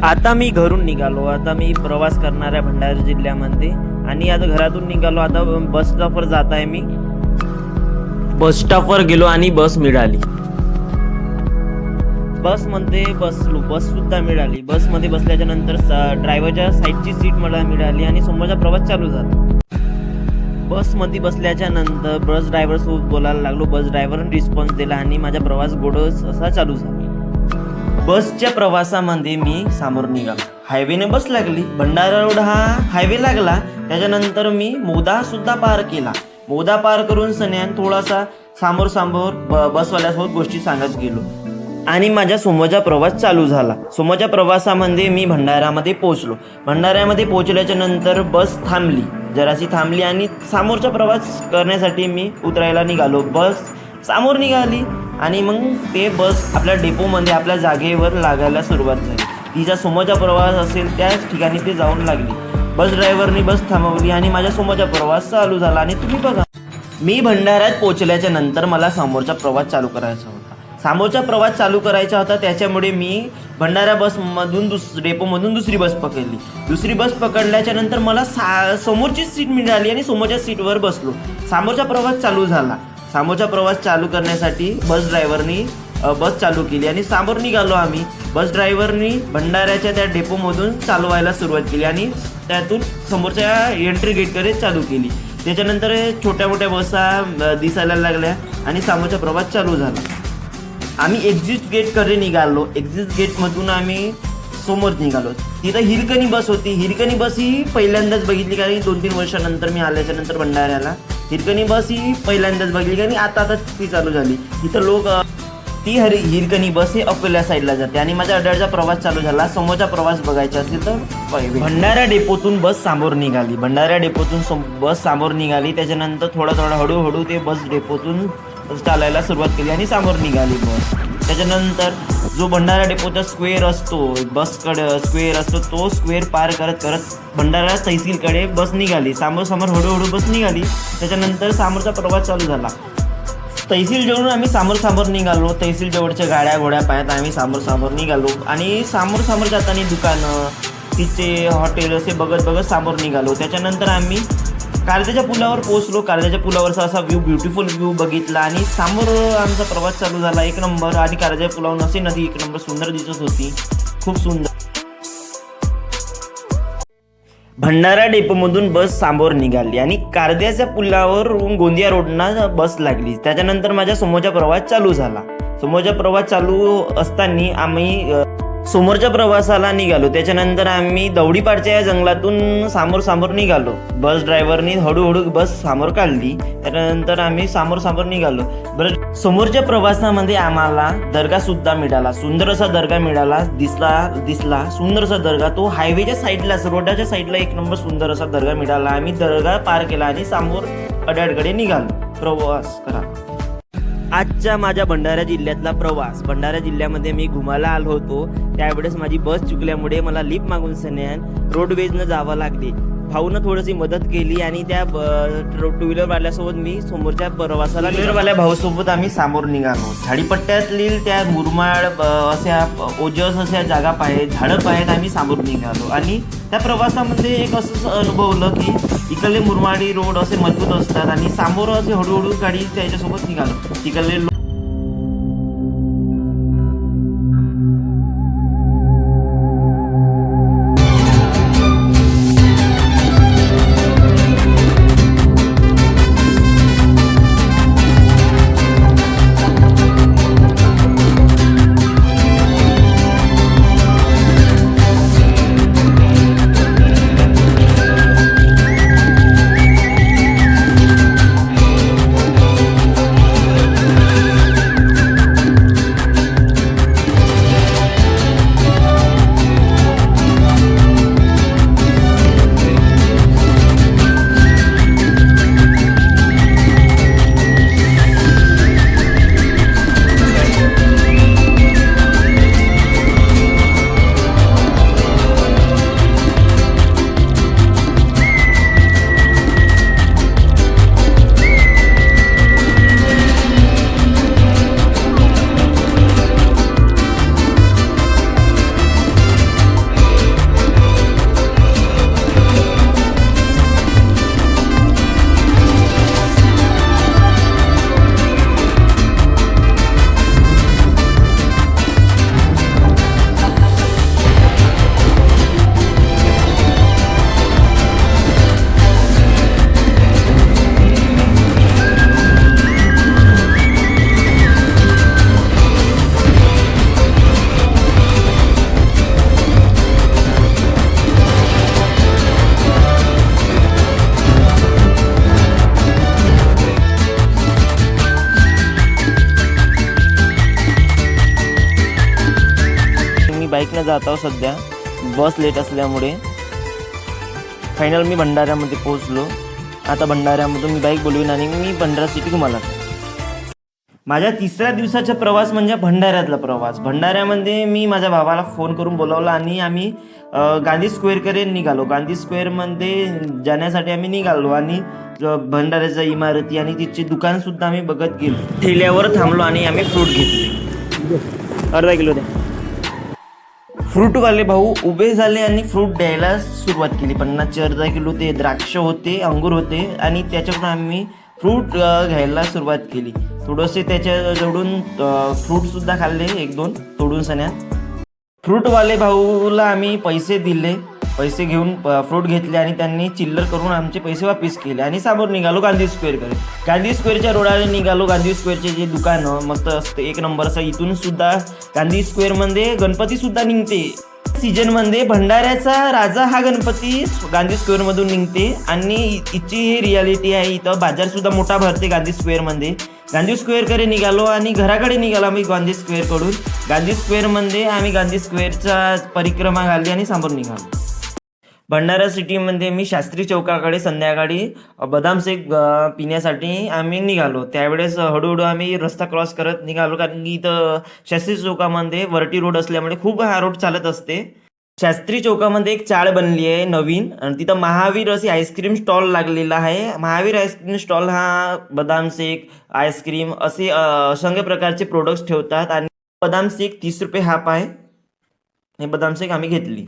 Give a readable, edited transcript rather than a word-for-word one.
आता मी घरून निघालो. आता मी प्रवास करणार आहे भंडारा जिल्ह्यामध्ये आणि आता घरातून निघालो. आता बस स्टॉपवर जात आहे मी. बस स्टॉपवर गेलो आणि बस मिळाली. बसमध्ये बसलो. बस सुद्धा मिळाली. बसमध्ये बसल्याच्या नंतर ड्रायव्हरच्या साईडची सीट मला मिळाली आणि समोरचा प्रवास चालू झाला. बसमध्ये बसल्याच्या नंतर बस ड्रायव्हर सोबत बोलायला लागलो. बस ड्रायव्हरने रिस्पॉन्स दिला आणि माझा प्रवास गोडस असा चालू झाला. बसच्या प्रवासामध्ये मी समोर निघालो. हायवेने बस लागली. भंडारा रोड हा हायवे लागला. त्याच्यानंतर मी मोदा सुद्धा पार केला. मोदा पार करून सन्यान थोडासा समोर बसवाल्यासोबत गोष्टी सांगत गेलो आणि माझ्या समोरचा प्रवास चालू झाला. समोरच्या प्रवासामध्ये मी भंडाऱ्यामध्ये पोहोचलो. भंडाऱ्यामध्ये पोहोचल्याच्या नंतर बस थांबली, जराशी थांबली आणि समोरचा प्रवास करण्यासाठी मी उतरायला निघालो. बस समोर निघाली आणि मग ते बस आपल्या डेपोमध्ये आपल्या जागेवर लागायला सुरुवात झाली. तिचा समोरचा प्रवास असेल त्याच ठिकाणी ते जाऊन लागली. बस ड्रायव्हरनी बस थांबवली आणि माझ्या समोरचा प्रवास चालू झाला. आणि तुम्ही बघा, मी भंडाऱ्यात पोहोचल्याच्या नंतर मला समोरचा प्रवास चालू करायचा होता. समोरचा प्रवास चालू करायचा होता त्याच्यामुळे मी भंडारा बसमधून डेपोमधून दुसरी बस पकडली. दुसरी बस पकडल्याच्या नंतर मला समोरची सीट मिळाली आणि समोरच्या सीटवर बसलो. समोरचा प्रवास चालू झाला. समोरचा प्रवास चालू करण्यासाठी बस ड्रायव्हरनी बस चालू केली आणि समोर निघालो आम्ही. बस ड्रायव्हरनी भंडाऱ्याच्या त्या डेपोमधून चालवायला सुरुवात केली आणि त्यातून समोरच्या एंट्री गेटकडे चालू केली. त्याच्यानंतर छोट्या मोठ्या बसा दिसायला लागल्या आणि समोरचा प्रवास चालू झाला. आम्ही एक्झिट गेटकडे निघालो. एक्झिट गेटमधून आम्ही समोर निघालो. तिथं हिरकणी बस होती. हिरकणी बस ही पहिल्यांदाच बघितली, कारण 2-3 वर्षानंतर मी आल्याच्या नंतर भंडाऱ्याला हिरकणी बस ही पहिल्यांदाच बघितली, कारण आता ती चालू झाली. तिथं लोक ती हिरकणी बस ही अकोल्या साईडला जाते आणि माझ्या अड्ड्याचा प्रवास चालू झाला. समोरचा प्रवास बघायचा असेल तर भंडारा डेपोतून बस समोर निघाली. भंडारा डेपोतून बस समोर निघाली. त्याच्यानंतर थोडा हळूहळू ते बस डेपोतून चालायला सुरुवात केली आणि समोर निघाली बस. त्याच्यानंतर जो भंडारा डेपोचा स्क्वेअर असतो, बसकडे स्क्वेअर असतो, तो स्क्वेअर पार करत भंडारा तहसीलकडे बस निघाली. समोर हळूहळू बस निघाली. त्याच्यानंतर समोरचा प्रवास चालू झाला. तहसील जवळून आम्ही समोर निघालो. तहसील जवळच्या गाड्या घोड्या पाहत आम्ही समोर निघालो आणि समोर जाताना दुकानं, तिचे हॉटेल असे बघत समोर निघालो. त्याच्यानंतर आम्ही कारल्याच्या पुलावर पोहोचलो. कारल्याच्या पुलावरचा असा ब्युटिफुल व्ह्यू बघितला आणि समोर आमचा प्रवास चालू झाला. 1 नंबर. आणि कारल्याच्या पुलावरून असे नदी 1 नंबर सुंदर दिसत होती, खूप सुंदर. भंडारा डेपोमधून बस समोर निघाली आणि कारल्याच्या पुलावरून गोंदिया रोडना बस लागली. त्याच्यानंतर माझ्या समोरचा प्रवास चालू झाला. समोरचा प्रवास चालू असताना आम्ही समोरच्या प्रवासाला निघालो. त्याच्यानंतर आम्ही दौडीपाडच्या या जंगलातून समोर निघालो. बस ड्रायव्हरनी हळूहळू बस समोर काढली. त्यानंतर आम्ही समोर निघालो. बरं, समोरच्या प्रवासामध्ये आम्हाला दर्गा सुद्धा मिळाला. सुंदर असा दर्गा मिळाला. दिसला सुंदर असा दर्गा. तो हायवेच्या साईडला, रोडाच्या साईडला 1 नंबर सुंदर असा दर्गा मिळाला. आम्ही दर्गा पार केला आणि समोर अड्याकडे निघालो प्रवास करा. आजच्या माझ्या भंडारा जिल्ह्यातला प्रवास. भंडारा जिल्ह्यामध्ये मी घुमायला आलो होतो. त्यावेळेस माझी बस चुकल्यामुळे मला लिफ्ट मागून सन्यान रोडवेजनं जावं लागले. भाऊनं थोडीशी मदत केली आणि त्या 2 व्हीलरवाल्यासोबत मी समोरच्या प्रवासाला व्हीलरवाल्या भाऊसोबत आम्ही समोर निघालो. झाडीपट्ट्यातील त्या मुरमाड अशा ओजस अशा जागा झाडं पाहत आम्ही समोर निघालो. आणि त्या प्रवासामध्ये एक असं अनुभवलं की इकडले मुरमाडी रोड असे मजबूत असतात आणि समोर असे हळूहळू गाडी त्याच्यासोबत निघालो. तिकडले बाईकनं जात आहो सध्या, बस लेट असल्यामुळे. फायनल मी भंडाऱ्यामध्ये पोहोचलो. आता भंडाऱ्यामधून मी बाईक बोलवीन आणि मी भंडारा सिटी घुमाला. माझ्या तिसऱ्या दिवसाचा प्रवास म्हणजे भंडाऱ्यातला प्रवास. भंडाऱ्यामध्ये मी माझ्या भावाला फोन करून बोलावला आणि आम्ही गांधी स्क्वेअरकडे निघालो. गांधी स्क्वेअरमध्ये जाण्यासाठी आम्ही निघालो आणि भंडाऱ्याच्या इमारती आणि तिचे दुकानसुद्धा आम्ही बघत गेलो. ठेल्यावर थांबलो आणि आम्ही फ्रूट घेतले. अर्धा किलो द्या. फ्रूटवाले भाऊ उभे झाले आणि फ्रूट द्यायला सुरुवात केली. 50चे अर्धा किलो ते द्राक्ष होते, अंगूर होते आणि त्याच्याकडून आम्ही फ्रूट घ्यायला सुरुवात केली. थोडंसे त्याच्याजवळून फ्रूटसुद्धा खाल्ले, 1-2 तोडून सण्यात. फ्रूटवाले भाऊला आम्ही पैसे दिले. पैसे घेऊन फ्रूट घेतले आणि त्यांनी चिल्लर करून आमचे पैसे वापस केले आणि समोर निघालो गांधी स्क्वेअरकडे. गांधी स्क्वेअरच्या रोडाने निघालो. गांधी स्क्वेअरचे जे दुकानं मस्त असते, 1 नंबरचं. इथून सुद्धा गांधी स्क्वेअरमध्ये गणपतीसुद्धा निघते. सीजनमध्ये भंडाऱ्याचा राजा हा गणपती गांधी स्क्वेअरमधून निघते आणि इथची ही रियालिटी आहे. इथं बाजारसुद्धा मोठा भरते गांधी स्क्वेअरमध्ये. गांधी स्क्वेअरकडे निघालो आणि घराकडे निघालो आम्ही गांधी स्क्वेअरकडून. गांधी स्क्वेअरमध्ये आम्ही गांधी स्क्वेअरचा परिक्रमा घालली आणि समोर निघालो. भंडारा सिटीमध्ये मी शास्त्री चौकाकडे संध्याकाळी बदाम शेक पिण्यासाठी आम्ही निघालो. त्यावेळेस हळूहळू आम्ही रस्ता क्रॉस करत निघालो, कारण की इथं शास्त्री चौकामध्ये वरटी रोड असल्यामुळे खूप हा रोड चालत असते. शास्त्री चौकामध्ये एक चाळ बनली आहे नवीन आणि तिथं महावीर अशी आईस्क्रीम स्टॉल लागलेला आहे. महावीर आईस्क्रीम स्टॉल हा बदाम शेक, आईस्क्रीम असे असंख्य प्रकारचे प्रोडक्ट्स ठेवतात आणि बदाम शेक 30 रुपये हाफ आहे. हे बदाम शेक आम्ही घेतली.